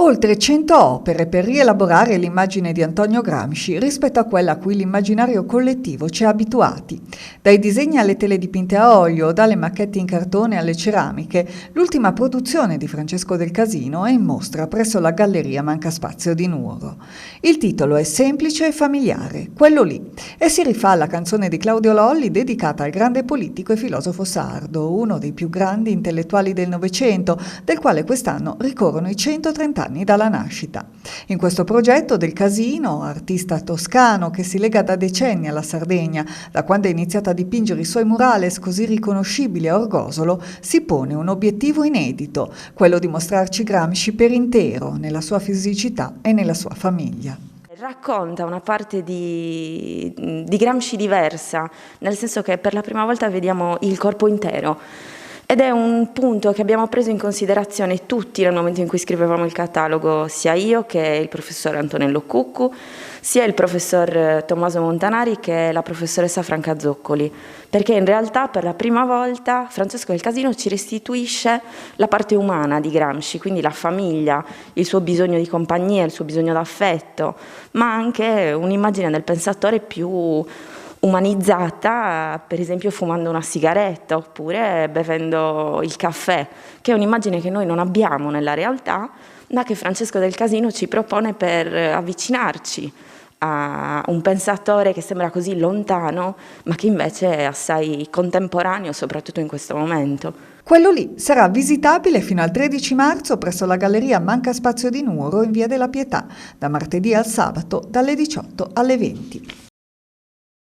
Oltre 100 opere per rielaborare l'immagine di Antonio Gramsci rispetto a quella a cui l'immaginario collettivo ci ha abituati. Dai disegni alle tele dipinte a olio, dalle macchette in cartone alle ceramiche, l'ultima produzione di Francesco Del Casino è in mostra presso la Galleria Manca Spazio di Nuoro. Il titolo è semplice e familiare, quello lì, e si rifà alla canzone di Claudio Lolli dedicata al grande politico e filosofo sardo, uno dei più grandi intellettuali del Novecento, del quale quest'anno ricorrono i 130 anni dalla nascita. In questo progetto Del Casino, artista toscano che si lega da decenni alla Sardegna, da quando ha iniziato a dipingere i suoi murales così riconoscibili a Orgosolo, si pone un obiettivo inedito, quello di mostrarci Gramsci per intero, nella sua fisicità e nella sua famiglia. Racconta una parte di Gramsci diversa, nel senso che per la prima volta vediamo il corpo intero. Ed è un punto che abbiamo preso in considerazione tutti nel momento in cui scrivevamo il catalogo, sia io che il professor Antonello Cuccu, sia il professor Tommaso Montanari che la professoressa Franca Zoccoli, perché in realtà per la prima volta Francesco Del Casino ci restituisce la parte umana di Gramsci, quindi la famiglia, il suo bisogno di compagnia, il suo bisogno d'affetto, ma anche un'immagine del pensatore più umanizzata, per esempio fumando una sigaretta oppure bevendo il caffè, che è un'immagine che noi non abbiamo nella realtà, ma che Francesco Del Casino ci propone per avvicinarci a un pensatore che sembra così lontano, ma che invece è assai contemporaneo, soprattutto in questo momento. Quello lì sarà visitabile fino al 13 marzo presso la Galleria Manca Spazio di Nuoro in Via della Pietà, da martedì al sabato dalle 18 alle 20.